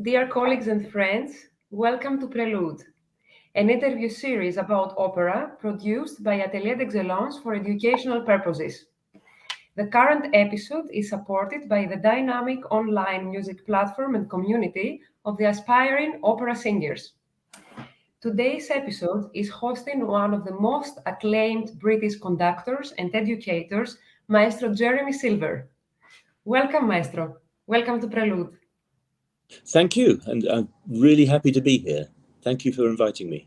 Dear colleagues and friends, welcome to Prelude, an interview series about opera produced by Atelier d'Excellence for educational purposes. The current episode is supported by the dynamic online music platform and community of the aspiring opera singers. Today's episode is hosting one of the most acclaimed British conductors and educators, Maestro Jeremy Silver. Welcome, Maestro. Welcome to Prelude. Thank you, and I'm really happy to be here. Thank you for inviting me.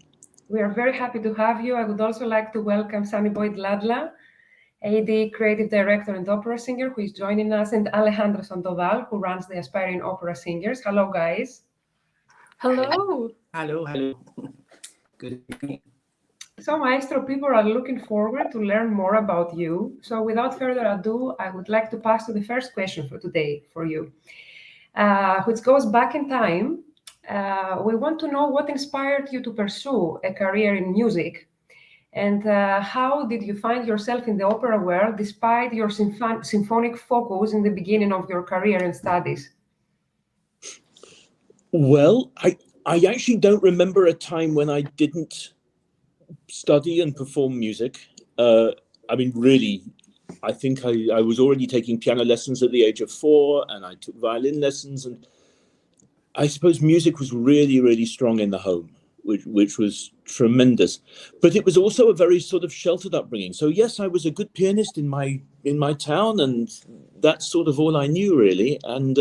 We are very happy to have you. I would also like to welcome Sunny Boyd Ladla, AdE Creative Director and Opera Singer, who is joining us, and Alejandra Sandoval, who runs the Aspiring Opera Singers. Hello, guys. Hello. Hello. Good evening. So, Maestro, people are looking forward to learn more about you. So, without further ado, I would like to pass to the first question for today for you, which goes back in time. We want to know what inspired you to pursue a career in music, and how did you find yourself in the opera world despite your symphonic focus in the beginning of your career and studies? Well, I actually don't remember a time when I didn't study and perform music. Really, I think I was already taking piano lessons at the age of 4, and I took violin lessons, and I suppose music was really, really strong in the home, which was tremendous. But it was also a very sort of sheltered upbringing. So yes, I was a good pianist in my town, and that's sort of all I knew really. And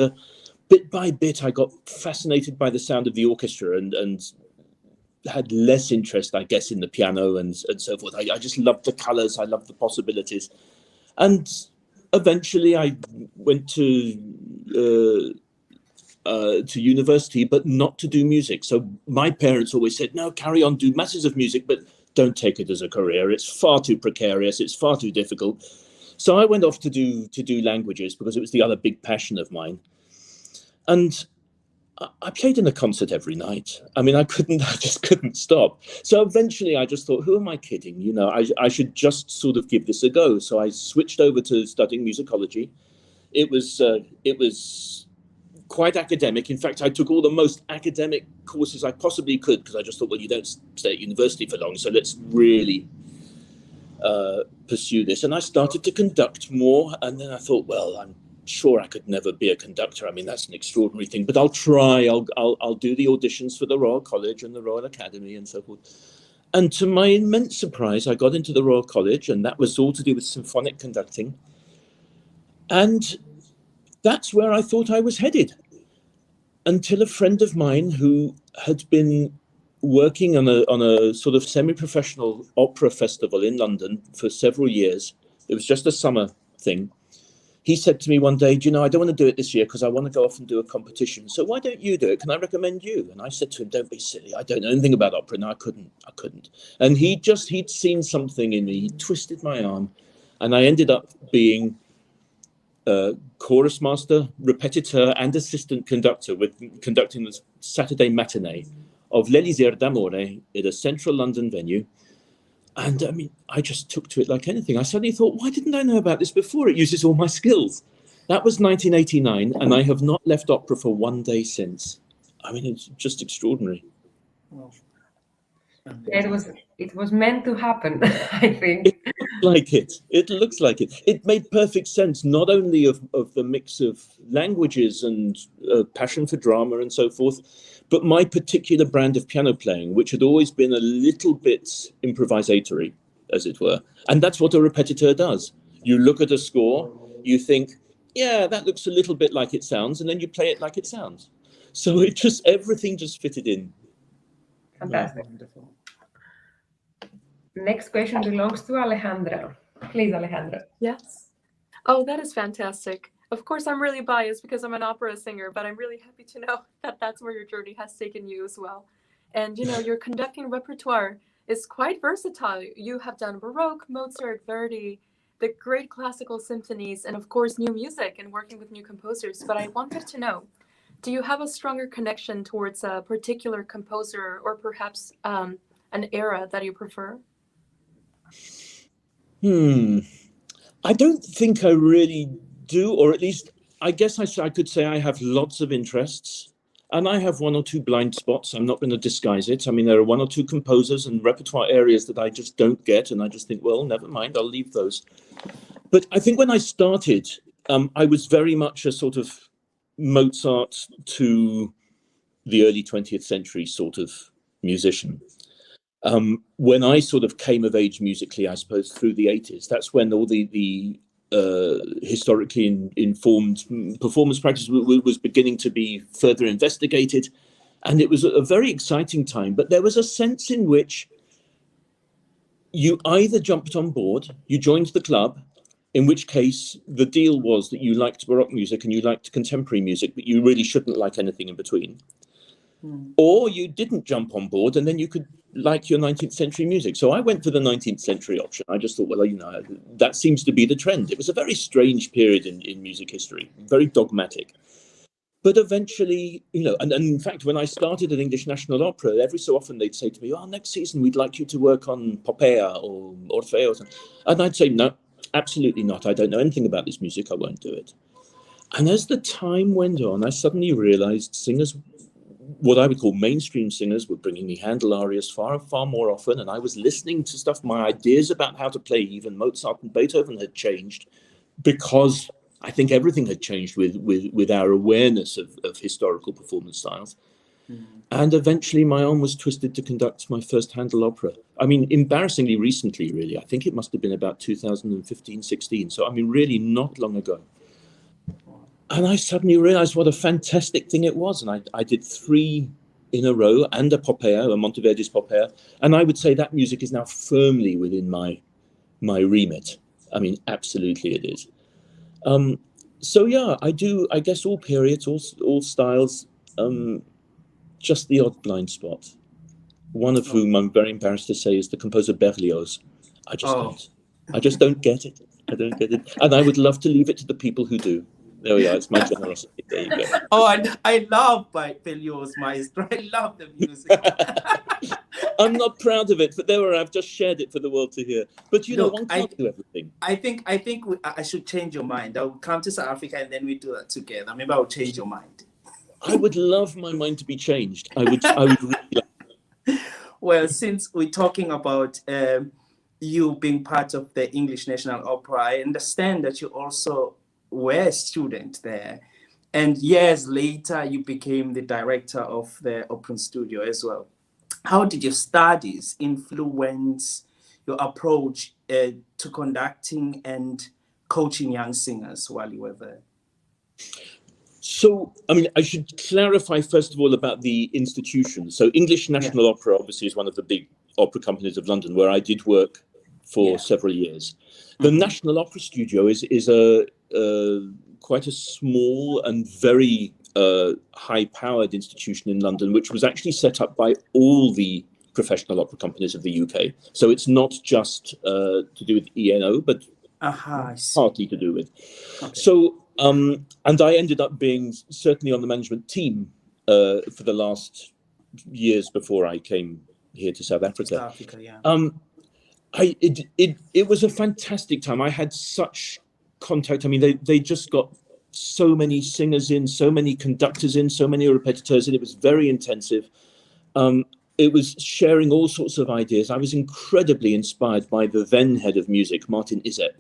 bit by bit, I got fascinated by the sound of the orchestra and had less interest, I guess, in the piano and so forth. I just loved the colors. I loved the possibilities. And eventually I went to university, but not to do music. So my parents always said, no, carry on, do masses of music, but don't take it as a career. It's far too precarious. It's far too difficult. So I went off to do languages because it was the other big passion of mine. And I played in a concert every night. I just couldn't stop. So eventually I just thought, who am I kidding? I should just sort of give this a go. So I switched over to studying musicology. It was quite academic. In fact, I took all the most academic courses I possibly could because I just thought, well, you don't stay at university for long, so let's really pursue this. And I started to conduct more, and then I thought, well, I'm sure I could never be a conductor. I mean, that's an extraordinary thing, but I'll try. I'll do the auditions for the Royal College and the Royal Academy and so forth. And to my immense surprise, I got into the Royal College, and that was all to do with symphonic conducting. And that's where I thought I was headed, until a friend of mine who had been working on a sort of semi-professional opera festival in London for several years. It was just a summer thing. He said to me one day, I don't want to do it this year because I want to go off and do a competition. So why don't you do it? Can I recommend you? And I said to him, don't be silly. I don't know anything about opera. No, I couldn't. And he'd seen something in me. He twisted my arm, and I ended up being chorus master, repetiteur, and assistant conductor, with conducting the Saturday matinee of l'Elisir d'Amore at a central London venue. And I just took to it like anything. I suddenly thought, why didn't I know about this before? It uses all my skills. That was 1989, and I have not left opera for one day since. It's just extraordinary. Well, It was meant to happen, I think. It looks like it. It made perfect sense, not only of the mix of languages and passion for drama and so forth, but my particular brand of piano playing, which had always been a little bit improvisatory, as it were. And that's what a repetiteur does. You look at a score, you think, yeah, that looks a little bit like it sounds, and then you play it like it sounds. So everything just fitted in. Fantastic. Wonderful. Next question belongs to Alejandra. Please, Alejandra. Yes. Oh, that is fantastic. Of course, I'm really biased because I'm an opera singer, but I'm really happy to know that that's where your journey has taken you as well. And, your conducting repertoire is quite versatile. You have done Baroque, Mozart, Verdi, the great classical symphonies, and of course, new music and working with new composers. But I wanted to know, do you have a stronger connection towards a particular composer or perhaps an era that you prefer? I don't think I really do, or at least I guess I could say I have lots of interests. And I have one or two blind spots. I'm not going to disguise it. I mean, there are one or two composers and repertoire areas that I just don't get. And I just think, well, never mind, I'll leave those. But I think when I started, I was very much a sort of Mozart to the early 20th century sort of musician. When I sort of came of age musically, I suppose, through the 80s, that's when all the historically informed performance practice was beginning to be further investigated. And it was a very exciting time. But there was a sense in which you either jumped on board, you joined the club, in which case the deal was that you liked Baroque music and you liked contemporary music, but you really shouldn't like anything in between. Or you didn't jump on board and then you could like your 19th century music. So I went for the 19th century option. I just thought, well, you know, that seems to be the trend. It was a very strange period in music history, very dogmatic. But eventually, you know, and in fact, when I started at English National Opera, every so often they'd say to me, oh, next season we'd like you to work on Popea or Orfeo or something. And I'd say, no, absolutely not. I don't know anything about this music. I won't do it. And as the time went on, I suddenly realized singers, what I would call mainstream singers, were bringing me Handel arias far, far more often. And I was listening to stuff. My ideas about how to play even Mozart and Beethoven had changed because I think everything had changed with our awareness of historical performance styles. And eventually my arm was twisted to conduct my first Handel opera. I mean, embarrassingly recently, really. I think it must have been about 2015, 16. So, I mean, really not long ago. And I suddenly realized what a fantastic thing it was. And I did 3 in a row and a Popea, a Monteverdi's Popea. And I would say that music is now firmly within my remit. I mean, absolutely it is. So yeah, I guess all periods, all styles, just the odd blind spot. One of whom I'm very embarrassed to say is the composer Berlioz. I just don't get it. I don't get it. And I would love to leave it to the people who do. There we are. It's my generosity. There you go. Oh, I love Berlioz, Maestro. I love the music. I'm not proud of it, but there we are. I've just shared it for the world to hear. But you know, one can't do everything. I think I should change your mind. I'll come to South Africa and then we do that together. Maybe I'll change your mind. I would love my mind to be changed. I would really like. Well, since we're talking about you being part of the English National Opera, I understand that you also were a student there. And years later, you became the director of the Opera Studio as well. How did your studies influence your approach to conducting and coaching young singers while you were there? So, I mean, I should clarify first of all about the institution. So English National Opera obviously is one of the big opera companies of London where I did work for several years. The National Opera Studio is quite a small and very high-powered institution in London, which was actually set up by all the professional opera companies of the UK. So it's not just to do with ENO, but partly to do with. Okay. So, and I ended up being certainly on the management team for the last years before I came here to South Africa. South Africa, yeah. It was a fantastic time. I had such contact. I mean, they just got so many singers in, so many conductors in, so many repetiteurs in. It was very intensive. It was sharing all sorts of ideas. I was incredibly inspired by the then head of music, Martin Izep,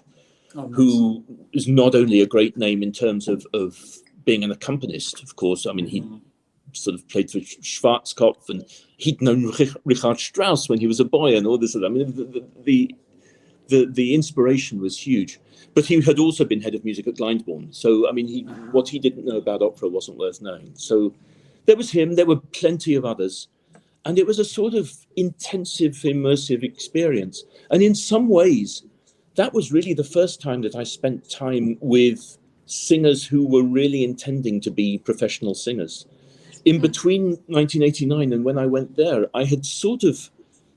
who is not only a great name in terms of being an accompanist, of course. I mean, he sort of played for Schwarzkopf, and he'd known Richard Strauss when he was a boy and all this. I mean, the inspiration was huge. But he had also been head of music at Glyndebourne. So, I mean, what he didn't know about opera wasn't worth knowing. So there was him. There were plenty of others. And it was a sort of intensive, immersive experience. And in some ways, that was really the first time that I spent time with singers who were really intending to be professional singers. In between 1989 and when I went there, I had sort of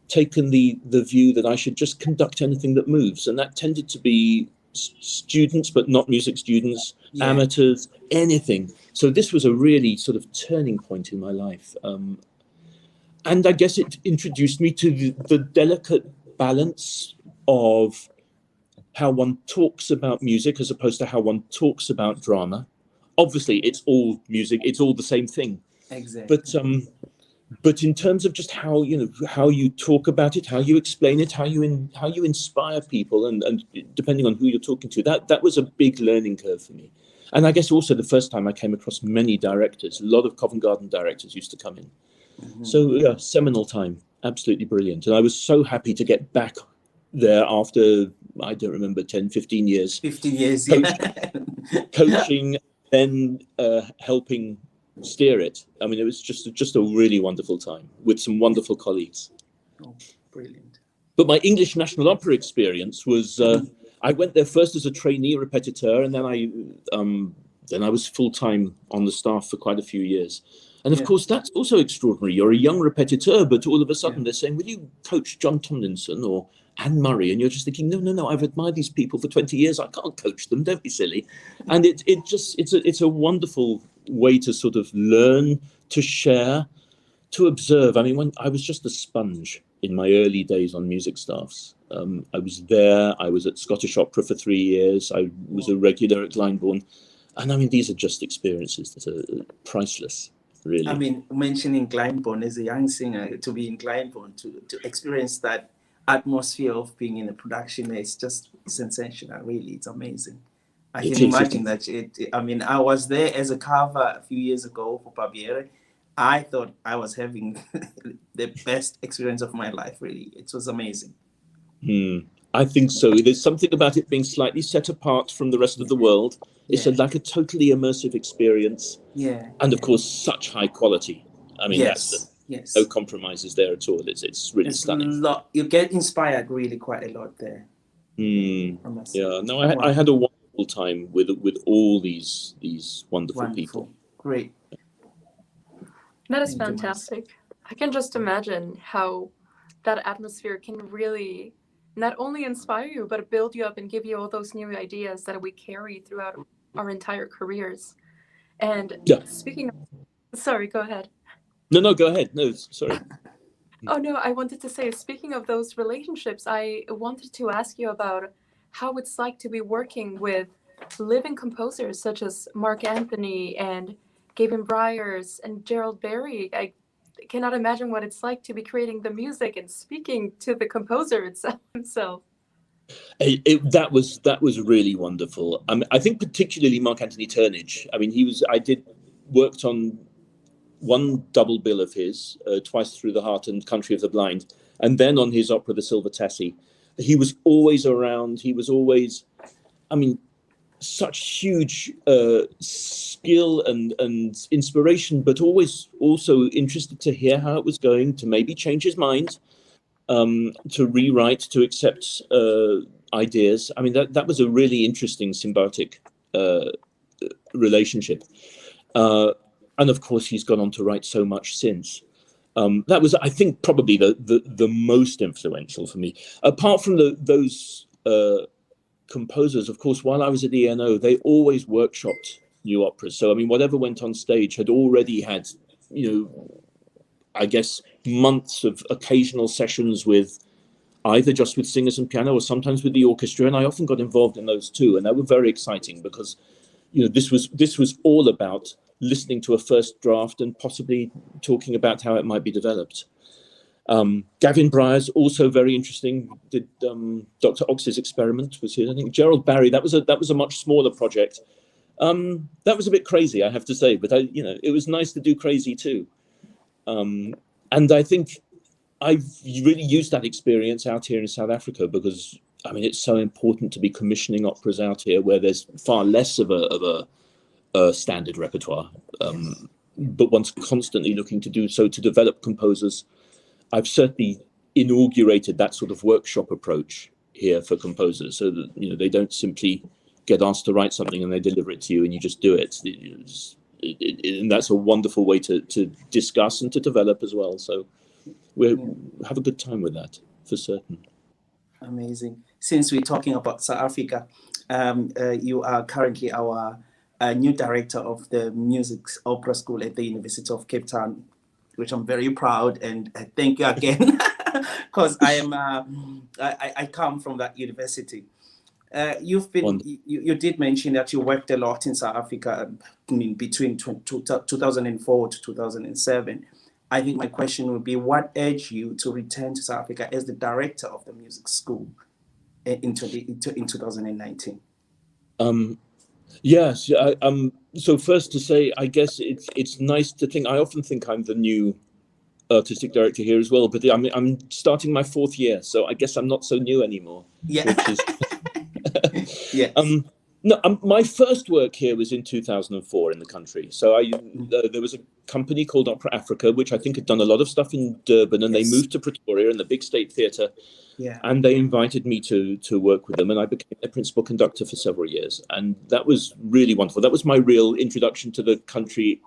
taken the view that I should just conduct anything that moves. And that tended to be students, but not music students, amateurs, anything. So this was a really sort of turning point in my life. And I guess it introduced me to the delicate balance of how one talks about music as opposed to how one talks about drama. Obviously, it's all music, it's all the same thing. Exactly. But in terms of just how you talk about it, how you explain it, how you inspire people, and depending on who you're talking to, that was a big learning curve for me. And I guess also the first time I came across many directors, a lot of Covent Garden directors used to come in. So yeah, seminal time, absolutely brilliant. And I was so happy to get back there after, I don't remember, 10, 15 years. 15 years, coaching, then helping steer it. I mean, it was just a really wonderful time with some wonderful colleagues. Oh, brilliant. But my English National Opera experience was, I went there first as a trainee repetiteur, and then I was full-time on the staff for quite a few years. And of course, that's also extraordinary. You're a young repetiteur, but all of a sudden they're saying, will you coach John Tomlinson or Anne Murray? And you're just thinking, no, I've admired these people for 20 years. I can't coach them. Don't be silly. And it's a wonderful way to sort of learn, to share, to observe. I mean, when I was just a sponge in my early days on music staffs. I was there. I was at Scottish Opera for 3 years. I was a regular at Glyndebourne. And I mean, these are just experiences that are priceless. Really. I mean, mentioning Glyndebourne as a young singer, to be in Glyndebourne, to experience that atmosphere of being in a production, is just sensational. Really, it's amazing. I can imagine that. I mean, I was there as a cover a few years ago for Barbiere. I thought I was having the best experience of my life. Really, it was amazing. I think so. There's something about it being slightly set apart from the rest of the world. It's like a totally immersive experience. And of course, such high quality. I mean, no compromises there at all. It's really stunning. You get inspired really quite a lot there. Yeah. No, I had a wonderful time with all these wonderful people. Great. That is fantastic. I can just imagine how that atmosphere can really not only inspire you, but build you up and give you all those new ideas that we carry throughout our entire careers. And speaking of, sorry, go ahead. No, go ahead. No, sorry. Oh, no, I wanted to say, speaking of those relationships, I wanted to ask you about how it's like to be working with living composers such as Mark Anthony and Gavin Bryars and Gerald Barry. I cannot imagine what it's like to be creating the music and speaking to the composer himself. That was really wonderful. I think particularly Mark Anthony Turnage. I mean, worked on one double bill of his, Twice Through the Heart and Country of the Blind, and then on his opera, The Silver Tassie. He was always around. He was always, I mean, such huge skill and inspiration, but always also interested to hear how it was going, to maybe change his mind, to rewrite, to accept ideas. I mean, that was a really interesting symbiotic relationship. And of course, he's gone on to write so much since. That was, I think, probably the most influential for me. Apart from those composers, of course, while I was at ENO, they always workshopped new operas. So, I mean, whatever went on stage had already had, I guess, months of occasional sessions with either just with singers and piano or sometimes with the orchestra. And I often got involved in those too. And they were very exciting because, this was all about listening to a first draft and possibly talking about how it might be developed. Gavin Bryars, also very interesting, did Dr. Ox's Experiment was here. I think Gerald Barry, that was a much smaller project. That was a bit crazy, I have to say, but it was nice to do crazy too. And I think I've really used that experience out here in South Africa because, I mean, it's so important to be commissioning operas out here where there's far less of a standard repertoire, but one's constantly looking to do so to develop composers. I've certainly inaugurated that sort of workshop approach here for composers so that, they don't simply get asked to write something and they deliver it to you and you just do it. And that's a wonderful way to discuss and to develop as well. So we have a good time with that, for certain. Amazing. Since we're talking about South Africa, you are currently our new director of the Music Opera School at the University of Cape Town, which I'm very proud, and thank you again, because I come from that university. You've been, you did mention that you worked a lot in South Africa, I mean, between 2004 to 2007. I think my question would be, what urged you to return to South Africa as the director of the music school in 2019? Yes. So first to say, I guess it's nice to think. I often think I'm the new artistic director here as well, but I'm starting my 4th year, so I guess I'm not so new anymore. Yeah. Which is Yes. No, my first work here was in 2004 in the country. So there was a company called Opera Africa, which I think had done a lot of stuff in Durban, and Yes. they moved to Pretoria in the big state theatre. Yeah. And they invited me to work with them, and I became their principal conductor for several years. And that was really wonderful. That was my real introduction to the country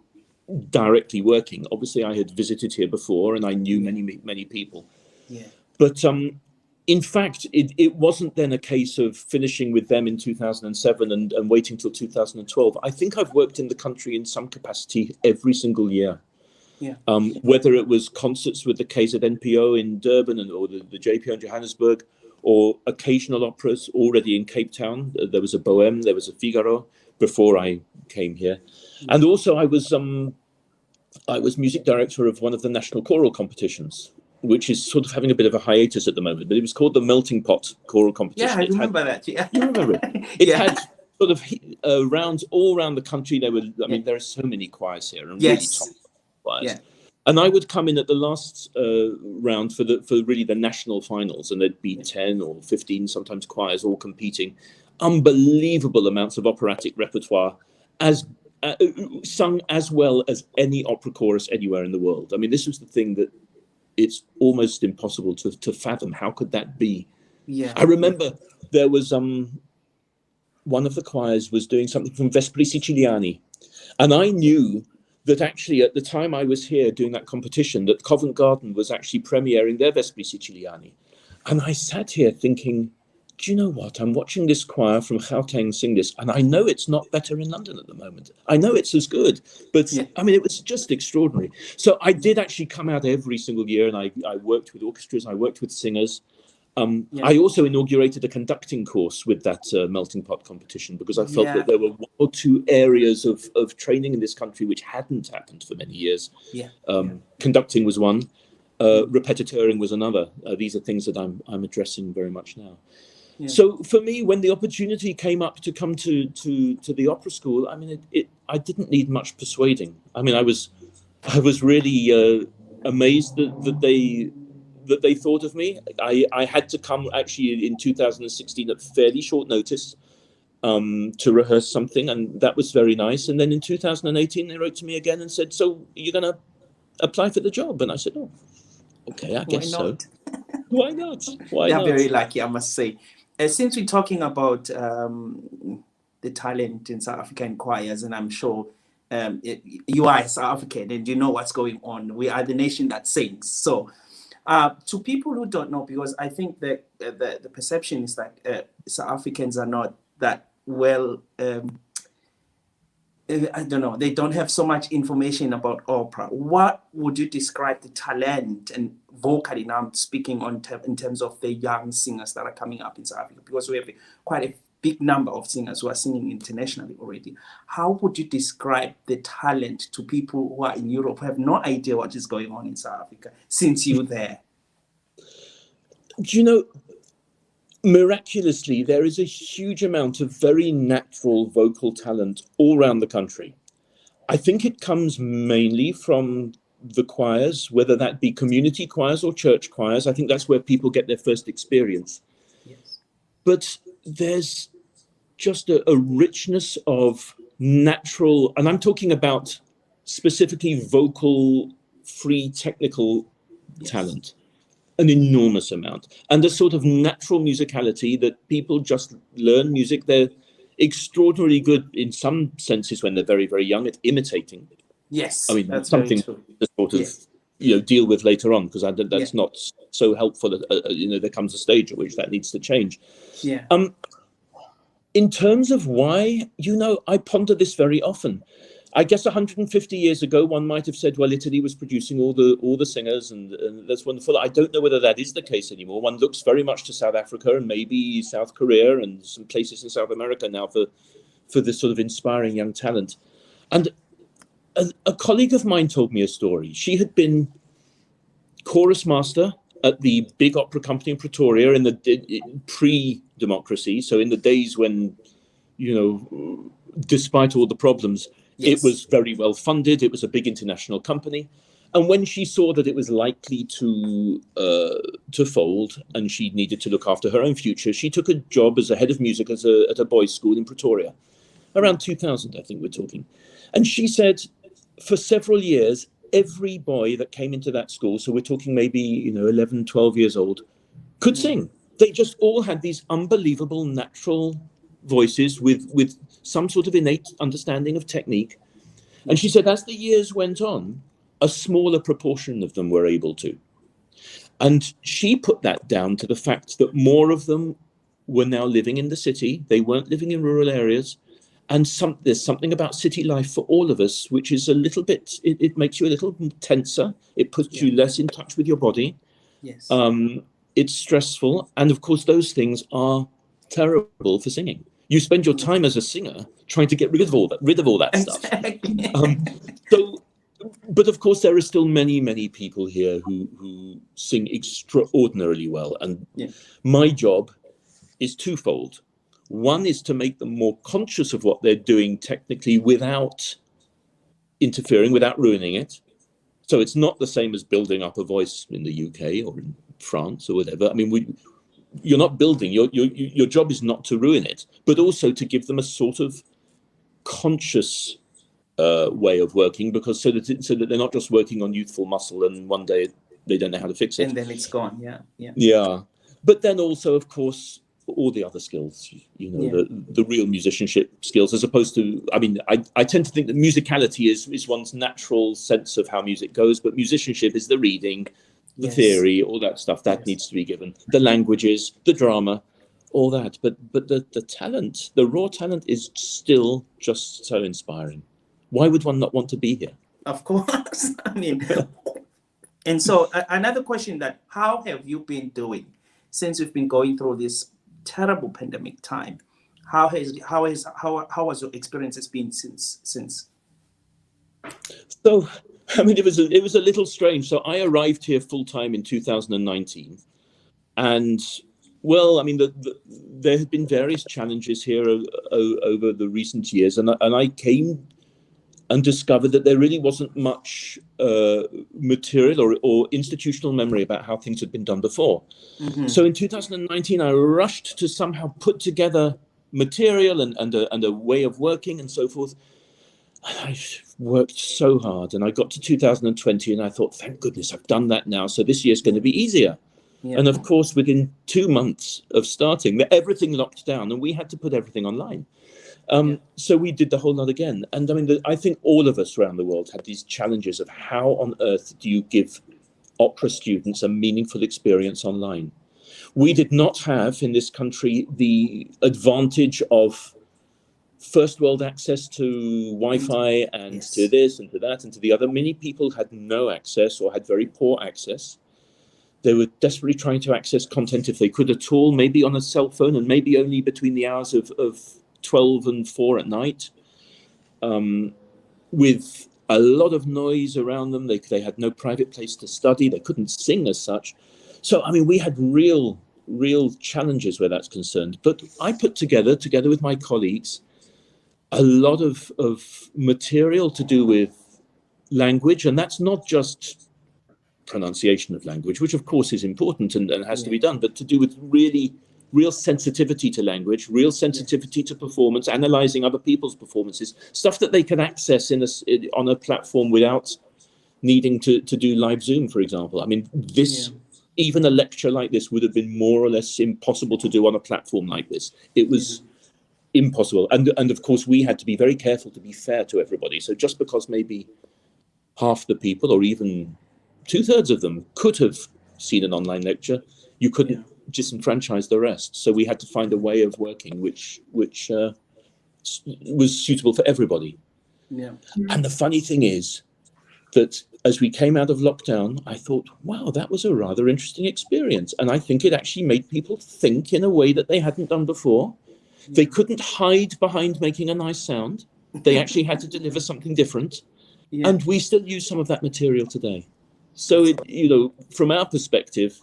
directly working. Obviously, I had visited here before, and I knew many people. Yeah. But in fact, it wasn't then a case of finishing with them in 2007 and waiting till 2012. I think I've worked in the country in some capacity every single year. Yeah. Whether it was concerts with the KZNPO in Durban or the JPO in Johannesburg, or occasional operas already in Cape Town. There was a Bohème, there was a Figaro before I came here. And also I was music director of one of the national choral competitions, which is sort of having a bit of a hiatus at the moment, but it was called the Melting Pot Choral Competition. Yeah, I remember that. Yeah. You remember it? It had sort of rounds all around the country. There were, I mean, there are so many choirs here, and really top choirs. Yeah. And I would come in at the last round for really the national finals, and there'd be 10 or 15 sometimes choirs all competing. Unbelievable amounts of operatic repertoire, as sung as well as any opera chorus anywhere in the world. I mean, this was the thing that it's almost impossible to fathom. How could that be? Yeah. I remember there was one of the choirs was doing something from Vespri Siciliani, and I knew that actually at the time I was here doing that competition, that Covent Garden was actually premiering their Vespri Siciliani. And I sat here thinking, do you know what? I'm watching this choir from Gauteng sing this, and I know it's not better in London at the moment. I know it's as good, but I mean, it was just extraordinary. So I did actually come out every single year, and I worked with orchestras, I worked with singers. I also inaugurated a conducting course with that Melting Pot competition, because I felt that there were 1 or 2 areas of training in this country which hadn't happened for many years. Conducting was one, repetiteuring was another. These are things that I'm addressing very much now. So for me, when the opportunity came up to come to the opera school, I mean, I didn't need much persuading. I mean, I was really amazed that they thought of me. I had to come actually in 2016 at fairly short notice to rehearse something, and that was very nice. And then in 2018, they wrote to me again and said, "So you're going to apply for the job?" And I said, "Oh, okay, I guess so. Why not? Why not?" Very lucky, I must say. Since we're talking about the talent in South African choirs, and I'm sure you are South African and you know what's going on. We are the nation that sings. So to people who don't know, because I think that the perception is that South Africans are not that well, I don't know, they don't have so much information about opera. What would you describe the talent, and vocally now I'm speaking in terms of the young singers that are coming up in South Africa, because we have quite a big number of singers who are singing internationally already. How would you describe the talent to people who are in Europe who have no idea what is going on in South Africa since you're there? Do you know, miraculously, there is a huge amount of very natural vocal talent all around the country. I think it comes mainly from the choirs, whether that be community choirs or church choirs. I think that's where people get their first experience. Yes. But there's just a richness of natural, and I'm talking about specifically vocal, free, technical talent. An enormous amount, and a sort of natural musicality that people just learn music. They're extraordinarily good in some senses when they're very, very young at imitating. Yes, I mean, that's something to sort of deal with later on, because that's not so helpful. There comes a stage at which that needs to change. Yeah. In terms of why, I ponder this very often. I guess 150 years ago, one might have said, well, Italy was producing all the singers, and that's wonderful. I don't know whether that is the case anymore. One looks very much to South Africa and maybe South Korea and some places in South America now for this sort of inspiring young talent. And a colleague of mine told me a story. She had been chorus master at the big opera company in Pretoria in the pre-democracy, so in the days when, you know, despite all the problems, Yes. it was very well funded. It was a big international company. And when she saw that it was likely to fold and she needed to look after her own future, she took a job as a head of music at a boys' school in Pretoria. Around 2000, I think we're talking. And she said, for several years, every boy that came into that school, so we're talking maybe, you know, 11, 12 years old, could sing. They just all had these unbelievable natural voices with some sort of innate understanding of technique. And she said, as the years went on, a smaller proportion of them were able to. And she put that down to the fact that more of them were now living in the city. They weren't living in rural areas. And there's something about city life for all of us, which is a little bit, it makes you a little tenser. It puts you less in touch with your body. Yes. It's stressful. And of course, those things are terrible for singing. You spend your time as a singer trying to get rid of all that stuff. So, but of course, there are still many, many people here who sing extraordinarily well. And my job is twofold. One is to make them more conscious of what they're doing technically without interfering, without ruining it. So it's not the same as building up a voice in the UK or in France or whatever. I mean, you're not building, your job is not to ruin it, but also to give them a sort of conscious way of working, because so that they're not just working on youthful muscle and one day they don't know how to fix it. And then it's gone, yeah. Yeah. But then also, of course, all the other skills, you know, the real musicianship skills, as opposed to, I mean, I tend to think that musicality is one's natural sense of how music goes, but musicianship is the reading, the theory, all that stuff that needs to be given, the languages, the drama, all that. But the talent, the raw talent is still just so inspiring. Why would one not want to be here? Of course. I mean, and so another question that, how have you been doing since we've been going through this terrible pandemic time? How has your experiences been since? So, I mean, it was a little strange. So I arrived here full time in 2019, and well, I mean, there had been various challenges here over the recent years, and I came and discovered that there really wasn't much material or institutional memory about how things had been done before. Mm-hmm. So in 2019, I rushed to somehow put together material and a way of working and so forth. I worked so hard, and I got to 2020 and I thought, thank goodness I've done that now. So this year's going to be easier. Yeah. And of course, within 2 months of starting, everything locked down and we had to put everything online. So we did the whole lot again. And I mean, I think all of us around the world had these challenges of how on earth do you give opera students a meaningful experience online? We did not have in this country the advantage of first world access to Wi-Fi and to this and to that and to the other. Many people had no access or had very poor access. They were desperately trying to access content if they could at all, maybe on a cell phone and maybe only between the hours of 12 and 4 at night, with a lot of noise around them. They had no private place to study. They couldn't sing as such. So, I mean, we had real challenges where that's concerned. But I put together with my colleagues, a lot of material to do with language. And that's not just pronunciation of language, which of course is important and has to be done, but to do with real sensitivity to language, real sensitivity to performance, analyzing other people's performances, stuff that they can access on a platform without needing to do live Zoom, for example. I mean, even a lecture like this would have been more or less impossible to do on a platform like this. It was impossible. And of course, we had to be very careful to be fair to everybody. So just because maybe half the people or even 2/3 of them could have seen an online lecture, you couldn't disenfranchise the rest. So we had to find a way of working which was suitable for everybody. Yeah. And the funny thing is that as we came out of lockdown, I thought, wow, that was a rather interesting experience. And I think it actually made people think in a way that they hadn't done before. They couldn't hide behind making a nice sound. They actually had to deliver something different. Yeah. And we still use some of that material today. So, from our perspective,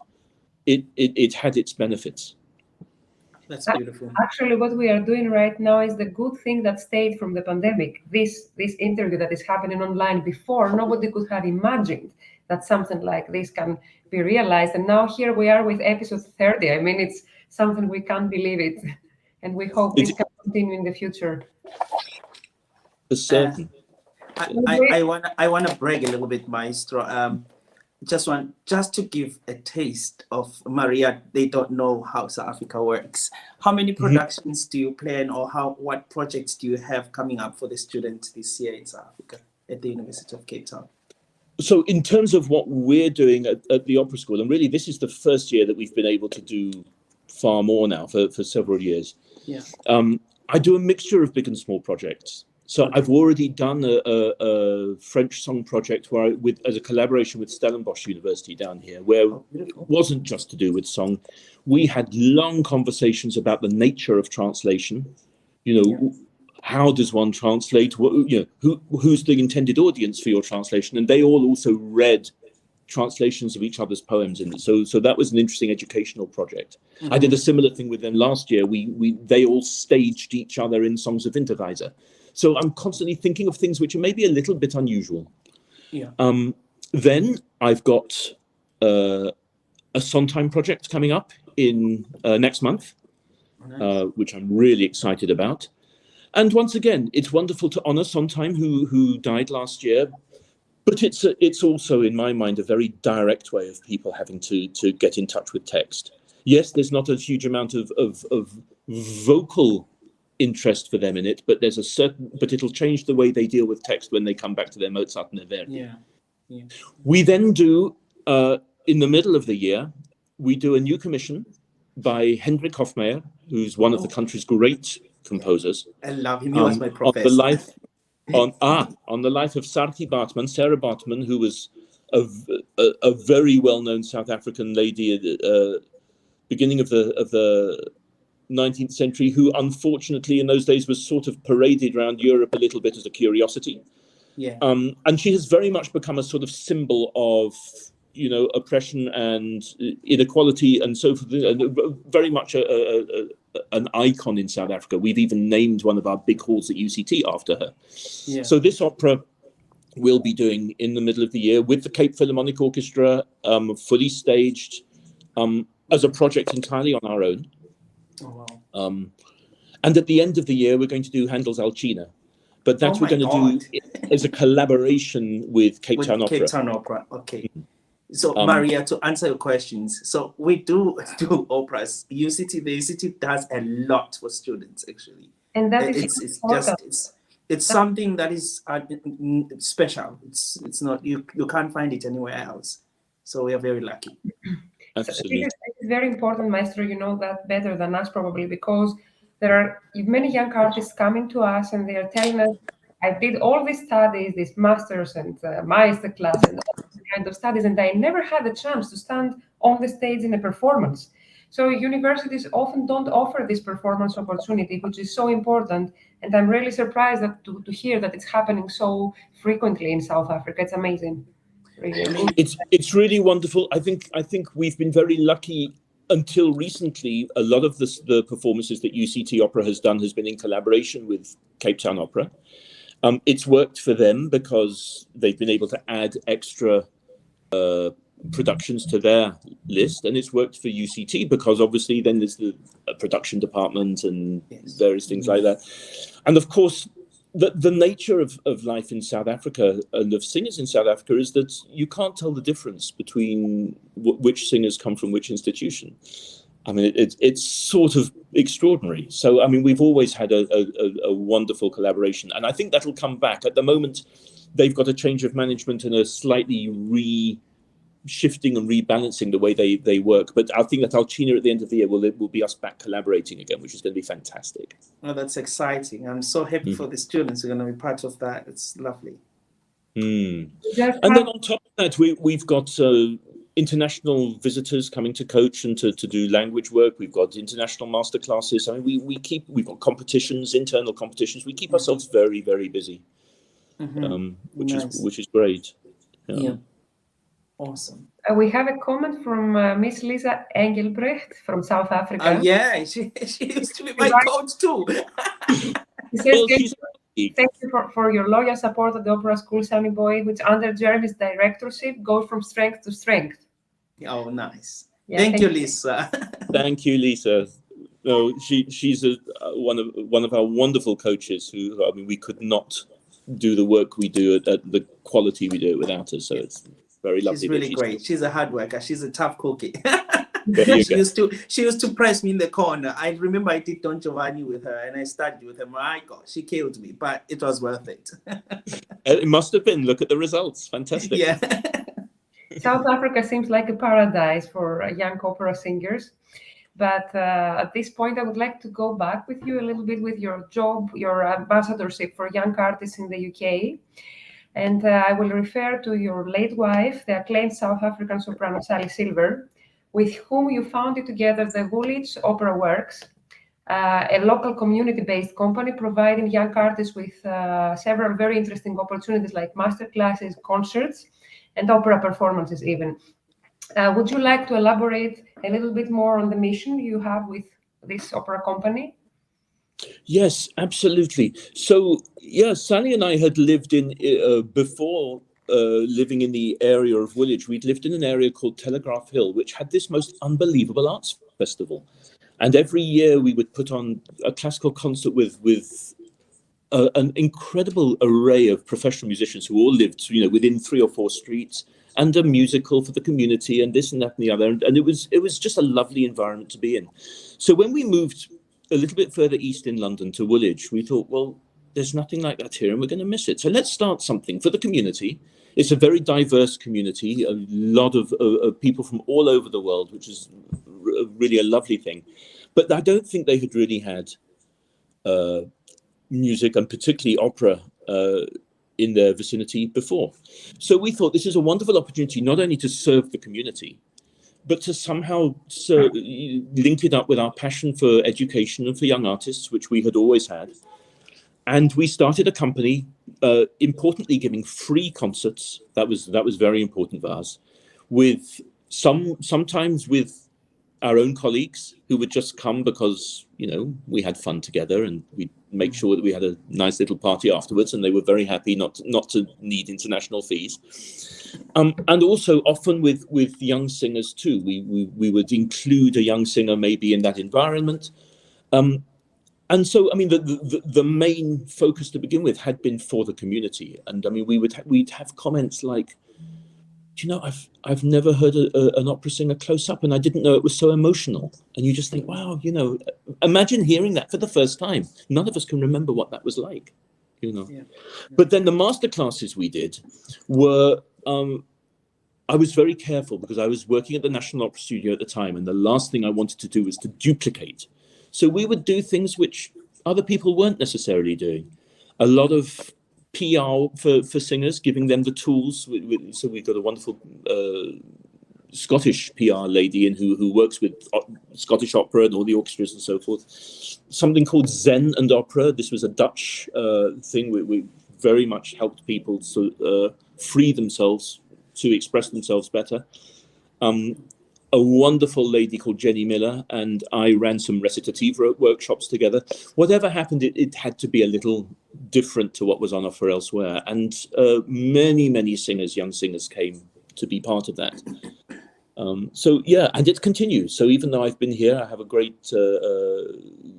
it had its benefits. That's beautiful. Actually, what we are doing right now is the good thing that stayed from the pandemic. This interview that is happening online, before nobody could have imagined that something like this can be realized. And now here we are with episode 30. I mean, it's something we can't believe it. And we hope this can continue in the future. For certain. I wanna brag a little bit, Maestro. Just to give a taste of Maria. They don't know how South Africa works. How many productions do you plan, or what projects do you have coming up for the students this year in South Africa at the University of Cape Town? So in terms of what we're doing at the Opera School, and really this is the first year that we've been able to do far more now for several years. Yeah. I do a mixture of big and small projects. So I've already done a French song project as a collaboration with Stellenbosch University down here, where it wasn't just to do with song. We had long conversations about the nature of translation. How does one translate? Who's the intended audience for your translation? And they all also read translations of each other's poems in it. So that was an interesting educational project. I did a similar thing with them last year. They all staged each other in Songs of Winterreise. So I'm constantly thinking of things which are maybe a little bit unusual. Yeah. Then I've got a Sondheim project coming up in next month, which I'm really excited about. And once again, it's wonderful to honor Sondheim, who died last year. But it's also, in my mind, a very direct way of people having to get in touch with text. Yes, there's not a huge amount of vocal interest for them in it, but but it'll change the way they deal with text when they come back to their Mozart and their Verdi. Yeah. We then do, in the middle of the year, we do a new commission by Hendrik Hofmeyr, who's one of the country's great composers. I love him. He was my professor. On the life of Sarah Bartman, who was a very well-known South African lady at the beginning of the 19th century, who unfortunately in those days was sort of paraded around Europe a little bit as a curiosity. Yeah. And she has very much become a sort of symbol of, oppression and inequality and so forth, very much an icon in South Africa. We've even named one of our big halls at UCT after her. Yeah. So this opera we'll be doing in the middle of the year with the Cape Philharmonic Orchestra, fully staged, as a project entirely on our own. Oh, wow. And at the end of the year, we're going to do Handel's Alcina. But that we're going to do as a collaboration with Cape Town Opera. Cape Town Opera, okay. So, Maria, to answer your questions, so we do operas. the UCT does a lot for students, actually. And that it's something that is special. It's not, you can't find it anywhere else. So we are very lucky. Absolutely. It's very important, Maestro. You know that better than us probably, because there are many young artists coming to us and they are telling us, I did all these studies, these masters and master class and all these kind of studies, and I never had the chance to stand on the stage in a performance. So universities often don't offer this performance opportunity, which is so important. And I'm really surprised to hear that it's happening so frequently in South Africa. It's amazing. Really. It's really wonderful. I think we've been very lucky. Until recently, a lot of the performances that UCT Opera has done has been in collaboration with Cape Town Opera. It's worked for them because they've been able to add extra productions to their list, and it's worked for UCT because obviously then there's the production department and various things like that. And of course, the nature of life in South Africa and of singers in South Africa is that you can't tell the difference between which singers come from which institution. I mean, it's sort of extraordinary. So, I mean, we've always had a wonderful collaboration, and I think that'll come back. At the moment, they've got a change of management and a slightly shifting and rebalancing the way they work. But I think that Alcina at the end of the year will be us back collaborating again, which is going to be fantastic. Oh, that's exciting. I'm so happy for the students who are going to be part of that. It's lovely. And then on top of that, we've got international visitors coming to coach and to do language work. We've got international master classes. I mean, we've got competitions, internal competitions. We keep ourselves very, very busy, which is great. Yeah. Awesome. We have a comment from Miss Lisa Engelbrecht from South Africa. Yeah, she used to be my coach too. She says, thank you for your loyal support of the Opera School, Sunny Boy, which under Jeremy's directorship goes from strength to strength. Oh, nice. Yeah, thank you, Lisa. Thank you, Lisa. No, she's one of our wonderful coaches who, I mean, we could not do the work we do at the quality we do it without her. So it's very lovely. She's really great. She's a hard worker. She's a tough cookie. She used to press me in the corner. I remember I did Don Giovanni with her, and I studied with her. My God, she killed me, but it was worth it. It must have been. Look at the results. Fantastic. Yeah. South Africa seems like a paradise for young opera singers. But at this point, I would like to go back with you a little bit with your job, your ambassadorship for young artists in the UK. And I will refer to your late wife, the acclaimed South African soprano Sally Silver, with whom you founded together the Woolwich Opera Works, a local community-based company providing young artists with several very interesting opportunities like masterclasses, concerts, and opera performances even. Would you like to elaborate a little bit more on the mission you have with this opera company? Yes, absolutely. So, yeah, Sally and I had lived in, before living in the area of Woolwich, we'd lived in an area called Telegraph Hill, which had this most unbelievable arts festival. And every year we would put on a classical concert with an incredible array of professional musicians who all lived, within 3 or 4 streets, and a musical for the community and this and that and the other. And it was just a lovely environment to be in. So when we moved a little bit further east in London to Woolwich, we thought, well, there's nothing like that here and we're going to miss it. So let's start something for the community. It's a very diverse community, a lot of people from all over the world, which is really a lovely thing. But I don't think they had really had music, and particularly opera, in their vicinity before. So we thought this is a wonderful opportunity not only to serve the community, but to somehow link it up with our passion for education and for young artists, which we had always had. And we started a company, importantly giving free concerts. That was very important for us, with sometimes with our own colleagues who would just come because, we had fun together, and we'd make sure that we had a nice little party afterwards, and they were very happy not to need international fees. And also often with young singers too. We would include a young singer maybe in that environment. And so, I mean, the main focus to begin with had been for the community. And I mean, we'd have comments like, I've never heard an opera singer close up, and I didn't know it was so emotional. And you just think, wow, imagine hearing that for the first time. None of us can remember what that was like, Yeah. But then the master classes we did were, I was very careful because I was working at the National Opera Studio at the time, and the last thing I wanted to do was to duplicate. So we would do things which other people weren't necessarily doing. A lot of PR for singers, giving them the tools. So we've got a wonderful Scottish PR lady in who works with Scottish opera and all the orchestras and so forth. Something called Zen and Opera. This was a Dutch thing. We very much helped people to free themselves, to express themselves better. A wonderful lady called Jenny Miller and I ran some recitative workshops together. Whatever happened, it had to be a little different to what was on offer elsewhere. And many, many singers, young singers, came to be part of that. So yeah, and it continues. So even though I've been here, I have a great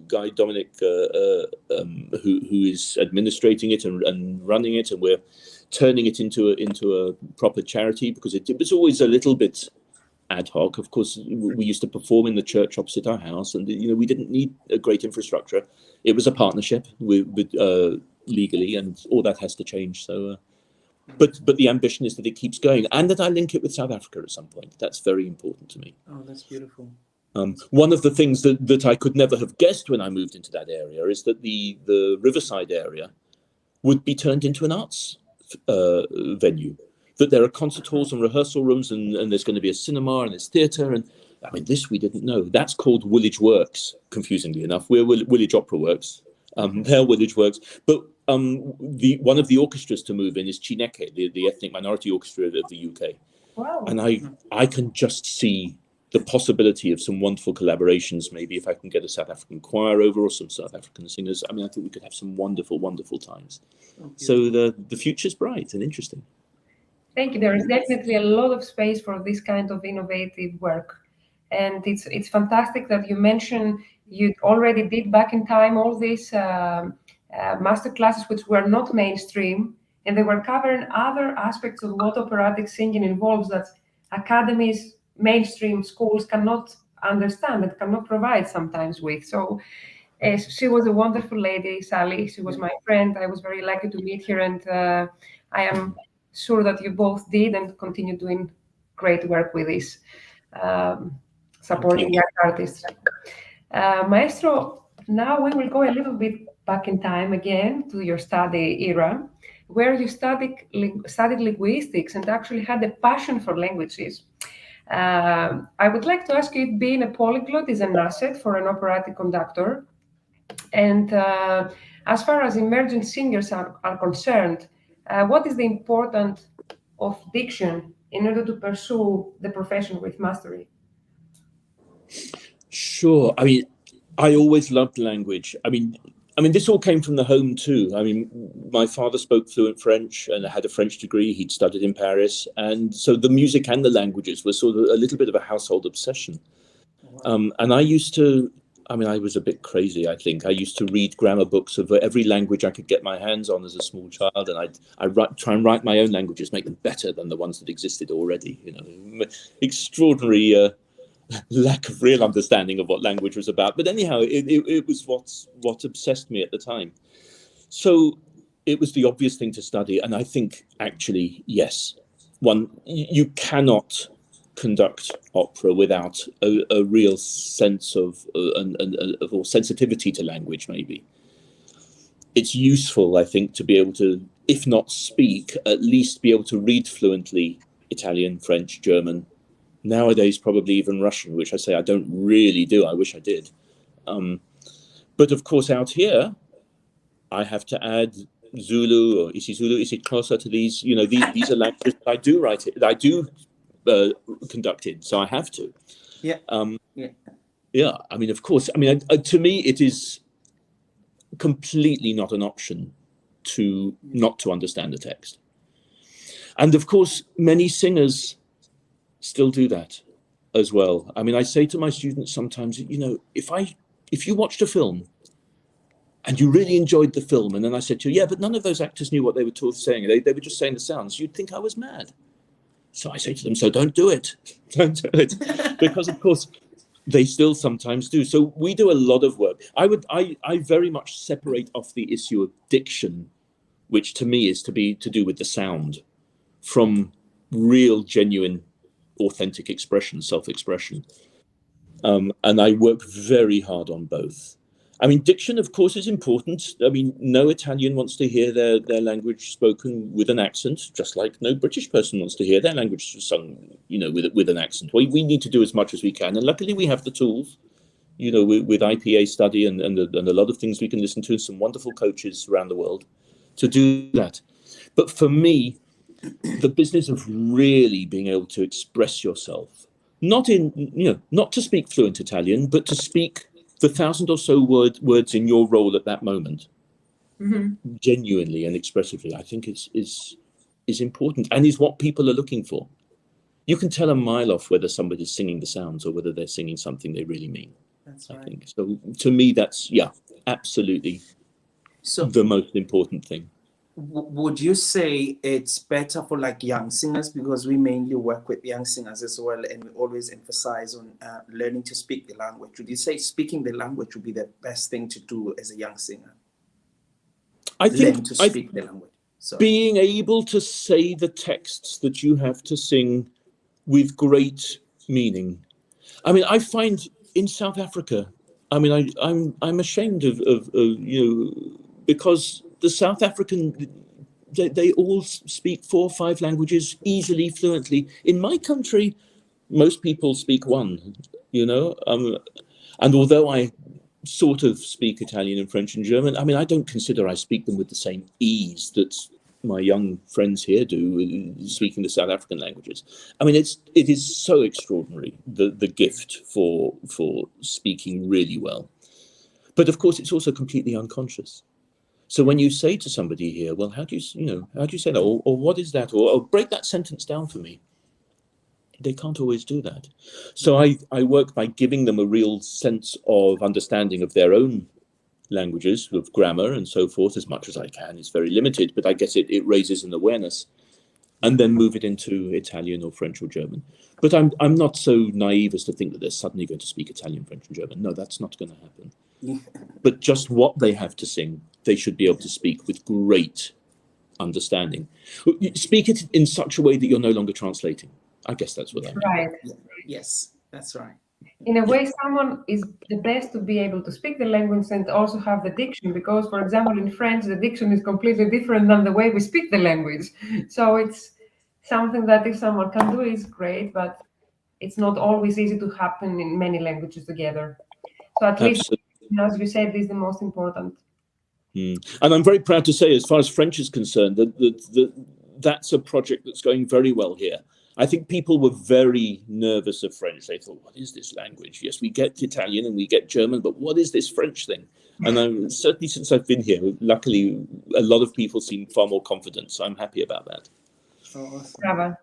guy, Dominic, who is administrating it and running it, and we're turning it into a proper charity, because it was always a little bit ad hoc. Of course, we used to perform in the church opposite our house, and we didn't need a great infrastructure. It was a partnership with legally, and all that has to change. So But the ambition is that it keeps going, and that I link it with South Africa at some point. That's very important to me. Oh, that's beautiful. One of the things that I could never have guessed when I moved into that area is that the Riverside area would be turned into an arts venue. That there are concert halls and rehearsal rooms, and there's going to be a cinema and there's theatre. And I mean, this we didn't know. That's called Woolwich Works, confusingly enough. We're Woolwich Opera Works. They're Woolwich Works. But one of the orchestras to move in is Chineke, the ethnic minority orchestra of the UK. Wow. And I can just see the possibility of some wonderful collaborations, maybe if I can get a South African choir over or some South African singers. I mean, I think we could have some wonderful, wonderful times. So the future's bright and interesting. Thank you. There is definitely a lot of space for this kind of innovative work. And it's fantastic that you mentioned you already did back in time all these master classes which were not mainstream, and they were covering other aspects of what operatic singing involves that academies, mainstream schools cannot understand and cannot provide sometimes with. So she was a wonderful lady, Sally. She was my friend. I was very lucky to meet her, and I am sure that you both did and continue doing great work with this, supporting young artists. Maestro, now we will go a little bit back in time again to your study era, where you studied linguistics and actually had a passion for languages. I would like to ask you if being a polyglot is an asset for an operatic conductor. And as far as emerging singers are concerned, what is the importance of diction in order to pursue the profession with mastery? Sure. I mean, I always loved language. I mean, this all came from the home too. I mean, my father spoke fluent French and had a French degree. He'd studied in Paris. And so the music and the languages were sort of a little bit of a household obsession. And I used to, I was a bit crazy, I think. I used to read grammar books of every language I could get my hands on as a small child. And I'd try and write my own languages, make them better than the ones that existed already. You know, extraordinary lack of real understanding of what language was about. But anyhow, it was what obsessed me at the time. So it was the obvious thing to study. And I think actually, yes, you cannot conduct opera without a real sense of or sensitivity to language, maybe. It's useful, I think, to be able to, if not speak, at least be able to read fluently Italian, French, German, nowadays probably even Russian, which I say I don't really do. I wish I did. But of course, out here, I have to add Zulu or isiZulu, isiXhosa to these. You know, these are languages I do write it. I do conduct in, so I have to. Yeah. Yeah. I mean, of course. I mean, to me, it is completely not an option to not to understand the text. And of course, many singers still do that as well. I mean, I say to my students sometimes, you know, if you watched a film and you really enjoyed the film, and then I said to you, yeah, but none of those actors knew what they were saying. They were just saying the sounds. You'd think I was mad. So I say to them, so don't do it. Don't do it. Because, of course, they still sometimes do. So we do a lot of work. I very much separate off the issue of diction, which to me is to do with the sound, from real, genuine, authentic expression, self-expression. And I work very hard on both. I mean, diction, of course, is important. I mean, no Italian wants to hear their language spoken with an accent, just like no British person wants to hear their language sung, you know, with an accent. We need to do as much as we can. And luckily we have the tools, you know, with IPA study and a lot of things we can listen to, and some wonderful coaches around the world to do that. But for me, the business of really being able to express yourself, not to speak fluent Italian, but to speak the 1,000 or so words in your role at that moment, genuinely and expressively, I think is important and is what people are looking for. You can tell a mile off whether somebody's singing the sounds or whether they're singing something they really mean. That's right. I think. So to me, that's, absolutely the most important thing. Would you say it's better for like young singers, because we mainly work with young singers as well, and we always emphasize on learning to speak the language? Would you say speaking the language would be the best thing to do as a young singer? I think learn to speak the language. So being able to say the texts that you have to sing with great meaning. I mean, I find in South Africa, I mean, I'm ashamed of because the South African, they all speak 4 or 5 languages easily, fluently. In my country, most people speak one, and although I sort of speak Italian and French and German, I mean, I don't consider I speak them with the same ease that my young friends here do, speaking the South African languages. I mean, it is so extraordinary, the gift for speaking really well. But of course, it's also completely unconscious. So when you say to somebody here, well, how do you say that? Or what is that? Or break that sentence down for me. They can't always do that. So I work by giving them a real sense of understanding of their own languages, of grammar and so forth, as much as I can. It's very limited, but I guess it raises an awareness, and then move it into Italian or French or German. But I'm not so naive as to think that they're suddenly going to speak Italian, French and German. No, that's not going to happen. But just what they have to sing, they should be able to speak with great understanding. Speak it in such a way that you're no longer translating. I guess that's what I mean. Right. yes, that's right. In a way, someone is the best to be able to speak the language and also have the diction, because, for example, in French, the diction is completely different than the way we speak the language. So it's something that if someone can do is great, but it's not always easy to happen in many languages together. So at least, as you said, this is the most important. And I'm very proud to say, as far as French is concerned, that's a project that's going very well here. I think people were very nervous of French. They thought, what is this language? Yes, we get Italian and we get German, but what is this French thing? And certainly since I've been here, luckily, a lot of people seem far more confident. So I'm happy about that. Awesome. Bravo.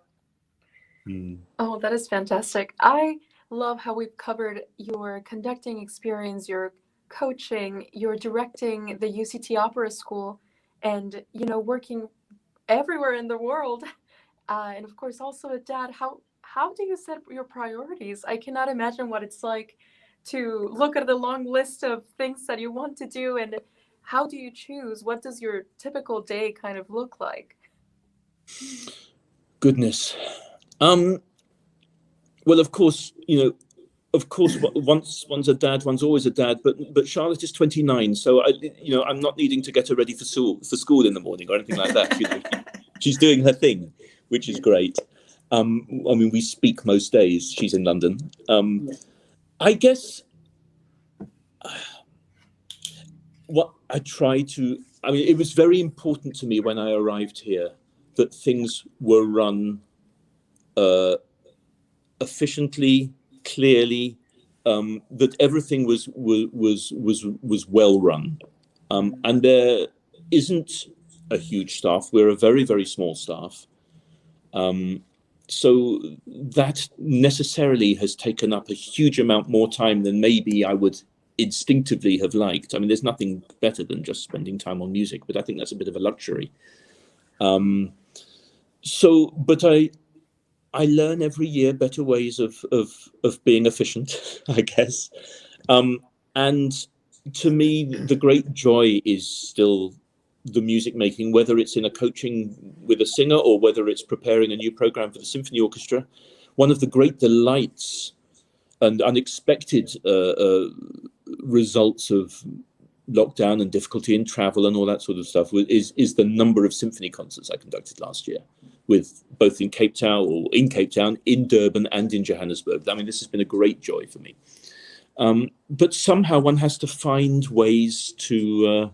Oh, that is fantastic. I love how we've covered your conducting experience, your coaching, your directing the UCT Opera School, and, working everywhere in the world. And of course, also at AdE, how do you set your priorities? I cannot imagine what it's like to look at the long list of things that you want to do, and how do you choose? What does your typical day kind of look like? Goodness. Well, of course, once one's a dad, one's always a dad. But Charlotte is 29, so I'm not needing to get her ready for school in the morning or anything like that. She's doing her thing, which is great. I mean, we speak most days. She's in London. I guess what I try to. I mean, it was very important to me when I arrived here that things were run efficiently, clearly, that everything was well run, and there isn't a huge staff. We're a very, very small staff, so that necessarily has taken up a huge amount more time than maybe I would instinctively have liked. I mean, there's nothing better than just spending time on music, but I think that's a bit of a luxury. But I learn every year better ways of being efficient, I guess. And to me, the great joy is still the music making, whether it's in a coaching with a singer or whether it's preparing a new program for the symphony orchestra. One of the great delights and unexpected results of lockdown and difficulty in travel and all that sort of stuff is the number of symphony concerts I conducted last year, with both in Cape Town, in Durban, and in Johannesburg. I mean, this has been a great joy for me. But somehow one has to find ways to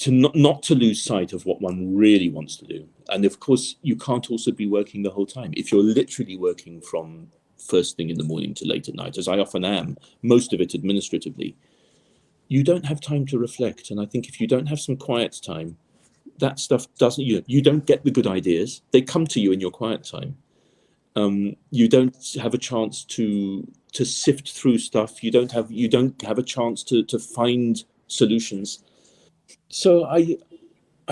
not to lose sight of what one really wants to do. And of course, you can't also be working the whole time. If you're literally working from first thing in the morning to late at night, as I often am, most of it administratively, you don't have time to reflect. And I think if you don't have some quiet time, that stuff doesn't, you don't get the good ideas. They come to you in your quiet time. You don't have a chance to sift through stuff. You don't have a chance to find solutions. So I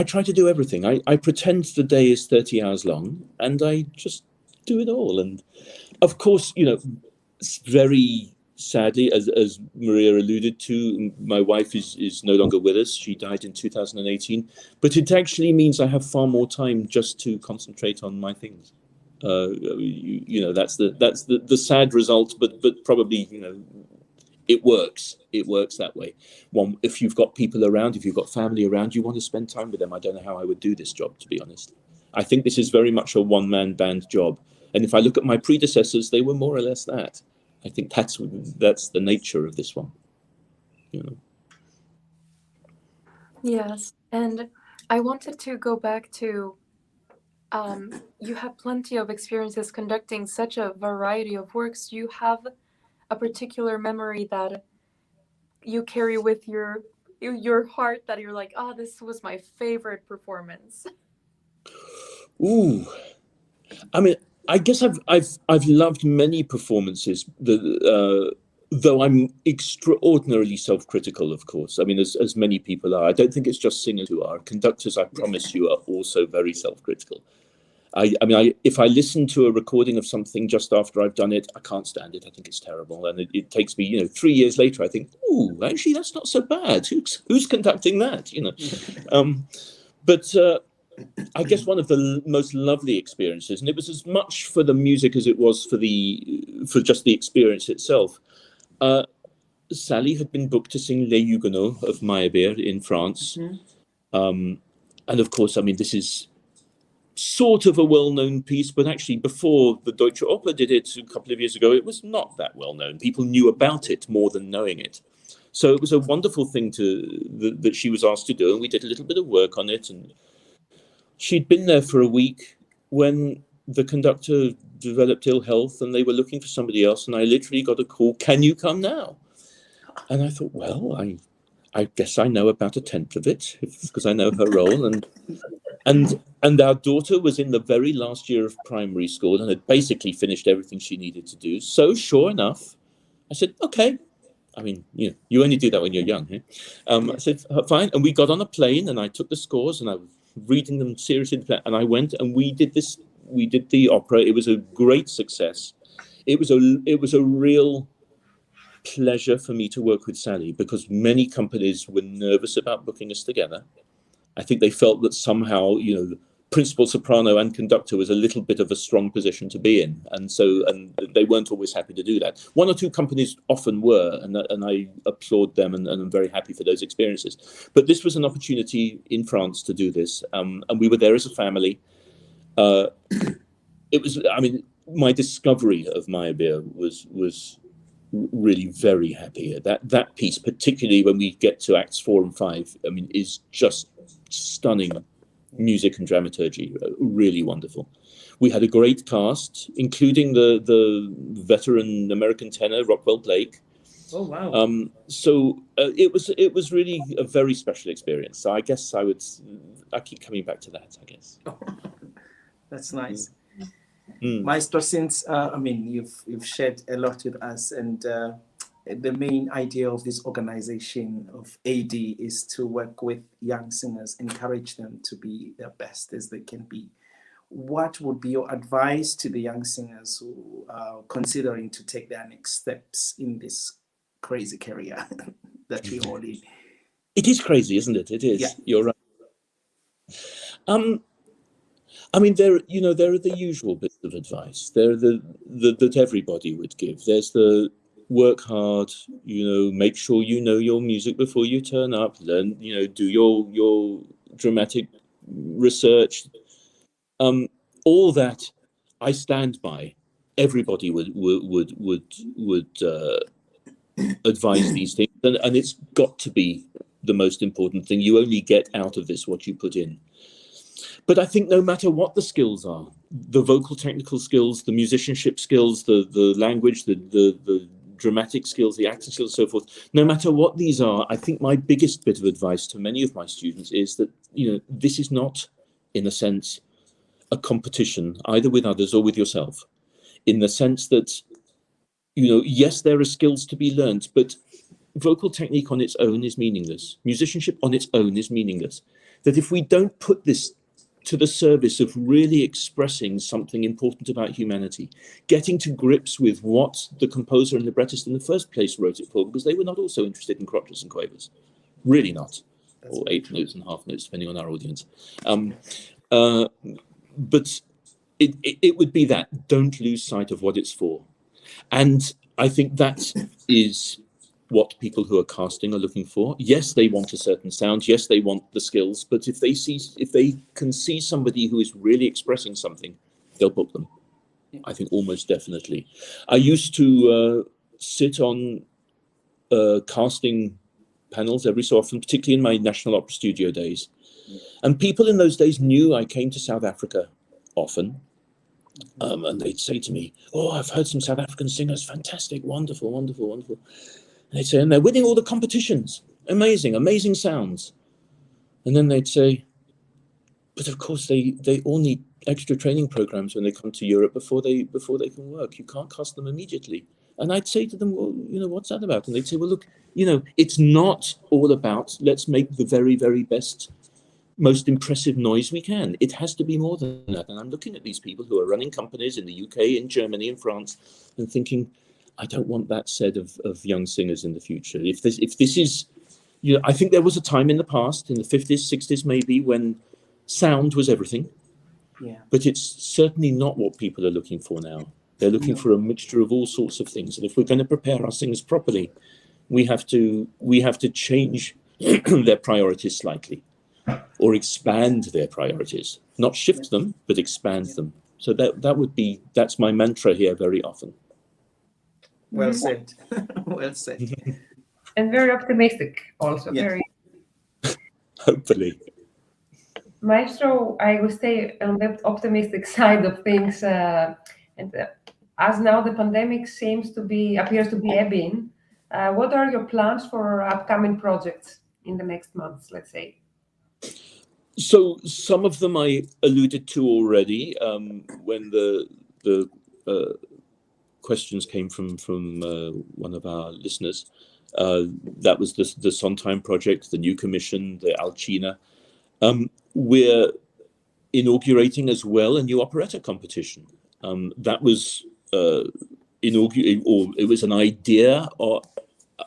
try to do everything. I pretend the day is 30 hours long, and I just do it all. And of course, it's very sadly, as Maria alluded to, my wife is no longer with us. She died in 2018. But it actually means I have far more time just to concentrate on my things. That's the sad result, but probably, it works. It works that way. If you've got people around, if you've got family around, you want to spend time with them. I don't know how I would do this job, to be honest. I think this is very much a one-man band job. And if I look at my predecessors, they were more or less that. I think that's the nature of this one. Yes, and I wanted to go back to you have plenty of experiences conducting such a variety of works. You have a particular memory that you carry with your heart that you're like, oh, this was my favorite performance. Ooh, I mean, I guess I've loved many performances. Though I'm extraordinarily self-critical, of course. I mean, as many people are. I don't think it's just singers who are. Conductors, I promise you, are also very self-critical. If I listen to a recording of something just after I've done it, I can't stand it. I think it's terrible, and it takes me, 3 years later, I think, ooh, actually, that's not so bad. Who's conducting that? But I guess one of the most lovely experiences, and it was as much for the music as it was for just the experience itself. Sally had been booked to sing Les Huguenots of Meyerbeer in France. And of course, I mean, this is sort of a well-known piece, but actually before the Deutsche Oper did it a couple of years ago, it was not that well-known. People knew about it more than knowing it. So it was a wonderful thing that she was asked to do, and we did a little bit of work on it. And she'd been there for a week when the conductor developed ill health, and they were looking for somebody else, and I literally got a call, "Can you come now?" And I thought, well, I guess I know about a tenth of it because I know her role, and our daughter was in the very last year of primary school and had basically finished everything she needed to do. So sure enough, I said, okay. I mean, you only do that when you're young. I said, fine. And we got on a plane, and I took the scores, and I was reading them seriously. And I went, and we did the opera. It was a great success. It was a real pleasure for me to work with Sally, because many companies were nervous about booking us together. I think they felt that somehow, principal soprano and conductor was a little bit of a strong position to be in, and they weren't always happy to do that. One or two companies often were, and I applaud them, and I'm very happy for those experiences. But this was an opportunity in France to do this, and we were there as a family. It was, I mean, my discovery of Meyerbeer was really very happy. That piece, particularly when we get to acts 4 and 5, I mean, is just stunning music and dramaturgy, really wonderful. We had a great cast, including the veteran American tenor Rockwell Blake. Oh wow! So it was really a very special experience. So I guess I keep coming back to that, I guess. That's nice. Maestro, since you've shared a lot with us, and the main idea of this organization of AdE is to work with young singers, encourage them to be their best as they can be. What would be your advice to the young singers who are considering to take their next steps in this crazy career that we all in? It is crazy, isn't it? It is. Yeah. You're right. I mean, there are the usual bits of advice. There are that everybody would give. There's the work hard, make sure you know your music before you turn up. Learn, do your dramatic research. All that I stand by. Everybody would advise these things, and it's got to be the most important thing. You only get out of this what you put in. But I think no matter what the skills are, the vocal technical skills, the musicianship skills, the language, the dramatic skills, the acting skills, and so forth, no matter what these are, I think my biggest bit of advice to many of my students is that, this is not, in a sense, a competition, either with others or with yourself, in the sense that, yes, there are skills to be learnt, but vocal technique on its own is meaningless. Musicianship on its own is meaningless. That if we don't put this to the service of really expressing something important about humanity, getting to grips with what the composer and librettist in the first place wrote it for, because they were not also interested in crotchets and quavers, really not, or eighth notes and half notes, depending on our audience. But it would be that, don't lose sight of what it's for. And I think that is what people who are casting are looking for. Yes, they want a certain sound. Yes, they want the skills. But if they can see somebody who is really expressing something, they'll book them. I think almost definitely. I used to sit on casting panels every so often, particularly in my National Opera Studio days. And people in those days knew I came to South Africa often. And they'd say to me, "Oh, I've heard some South African singers, fantastic, wonderful, wonderful, wonderful." And they'd say, "And they're winning all the competitions, amazing, amazing sounds." And then they'd say, "But of course, they all need extra training programs when they come to Europe before they can work. You can't cast them immediately." And I'd say to them, "Well, what's that about?" And they'd say, "Well, look, it's not all about let's make the very, very best, most impressive noise we can. It has to be more than that." And I'm looking at these people who are running companies in the UK, in Germany, in France, and thinking, I don't want that said of young singers in the future. If this is, I think there was a time in the past, in the 50s, 60s maybe, when sound was everything. Yeah. But it's certainly not what people are looking for now. They're looking for a mixture of all sorts of things. And if we're going to prepare our singers properly, we have to change their priorities slightly, or expand their priorities, not shift them, but expand them. So that's my mantra here very often. Well said. Well said. And very optimistic also. Yeah. Very. Hopefully. Maestro, I will stay on the optimistic side of things. As now the pandemic appears to be ebbing, what are your plans for upcoming projects in the next months, let's say? So some of them I alluded to already when the questions came from one of our listeners. That was the Sondheim Project, the new commission, the Alcina. We're inaugurating as well a new operetta competition. That was it was an idea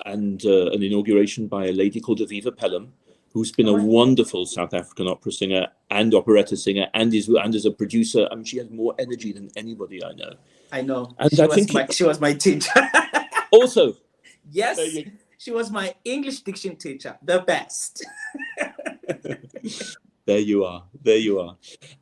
and an inauguration by a lady called Aviva Pelham, who's been a wonderful South African opera singer and operetta singer, and is a producer. I mean, she has more energy than anybody I know. I know. And She was my teacher. Also, yes, she was my English diction teacher, the best. There you are.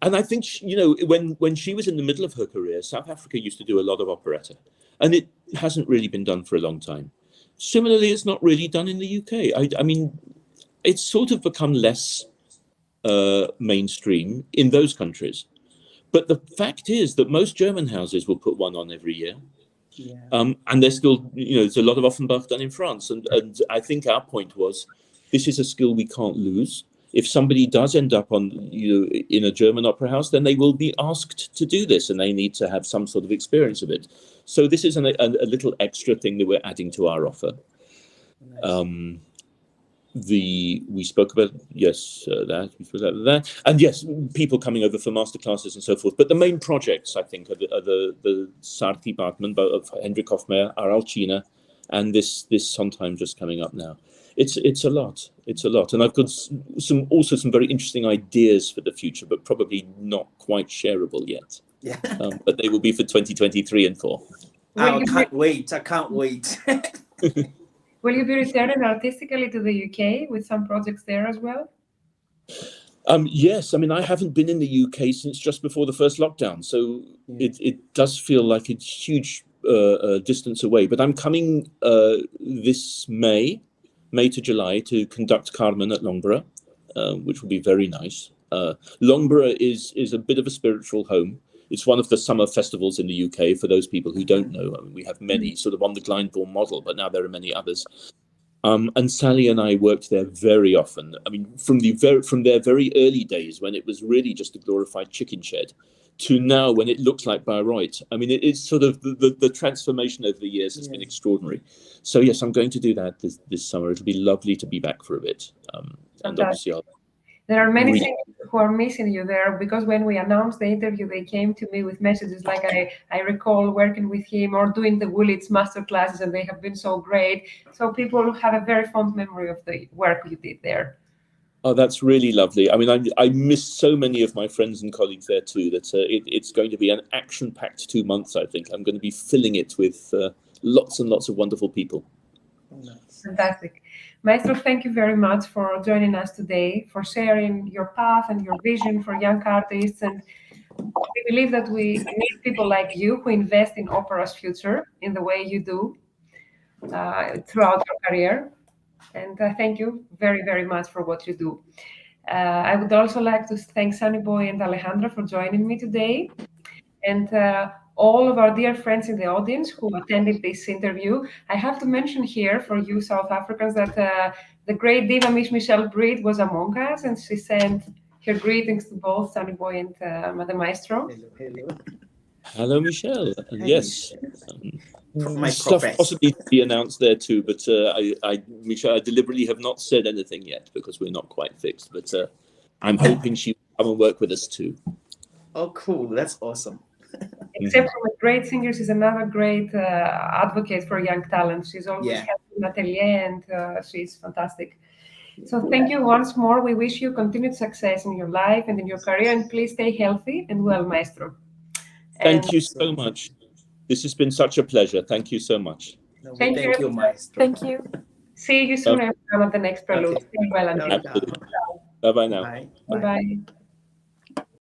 And I think, when she was in the middle of her career, South Africa used to do a lot of operetta, and it hasn't really been done for a long time. Similarly, it's not really done in the UK. I mean, it's sort of become less mainstream in those countries. But the fact is that most German houses will put one on every year. Yeah. And there's still, there's a lot of Offenbach done in France. And I think our point was, this is a skill we can't lose. If somebody does end up in a German opera house, then they will be asked to do this, and they need to have some sort of experience of it. So this is a little extra thing that we're adding to our offer. Nice. We spoke about that, and yes, people coming over for masterclasses and so forth. But the main projects, I think, are the Sarti Bachmann of Hendrik Hofmeyr, our Alcina, and this Sondheim just coming up now. It's a lot, and I've got some very interesting ideas for the future, but probably not quite shareable yet. Yeah, but they will be for 2023 and 4. I can't wait. Will you be returning artistically to the UK with some projects there as well? Yes, I mean, I haven't been in the UK since just before the first lockdown, so it does feel like it's huge distance away. But I'm coming this May to July to conduct Carmen at Loughborough, which will be very nice. Loughborough is a bit of a spiritual home. It's one of the summer festivals in the UK, for those people who don't know. I mean, we have many sort of on the Glyndebourne model, but now there are many others. And Sally and I worked there very often. I mean, from their very early days, when it was really just a glorified chicken shed, to now when it looks like Bayreuth. I mean, it's sort of the transformation over the years has been extraordinary. So yes, I'm going to do that this summer. It'll be lovely to be back for a bit. And obviously There are many singers who are missing you there, because when we announced the interview, they came to me with messages like, I recall working with him or doing the Woolwich master classes, and they have been so great. So people have a very fond memory of the work you did there. Oh, that's really lovely. I mean, I miss so many of my friends and colleagues there too. That it's going to be an action-packed 2 months. I think I'm going to be filling it with lots and lots of wonderful people. Nice. Fantastic. Maestro, thank you very much for joining us today, for sharing your path and your vision for young artists. And we believe that we need people like you who invest in opera's future in the way you do throughout your career. And thank you very, very much for what you do. I would also like to thank Sunny Boy and Alejandra for joining me today. And all of our dear friends in the audience who attended this interview. I have to mention here for you South Africans that the great diva Miss Michelle Breed was among us, and she sent her greetings to both Sunny Boy and the Maestro. Hello, hello. Hello, Michelle. And yes, My stuff professor. possibly to be announced there too. But Michelle, I deliberately have not said anything yet because we're not quite fixed. But I'm hoping she will come and work with us too. Oh, cool. That's awesome. Exceptional with great singers is another great advocate for young talent. She's always helping Atelier, and she's fantastic. So thank you once more. We wish you continued success in your life and in your career, and please stay healthy and well, Maestro. Thank you so much. This has been such a pleasure. Thank you so much. No, Thank thank you. you, Maestro. Thank you. See you soon everyone at the next Prelude. Okay. Stay well until. Absolutely. Bye-bye now. Bye. Bye-bye.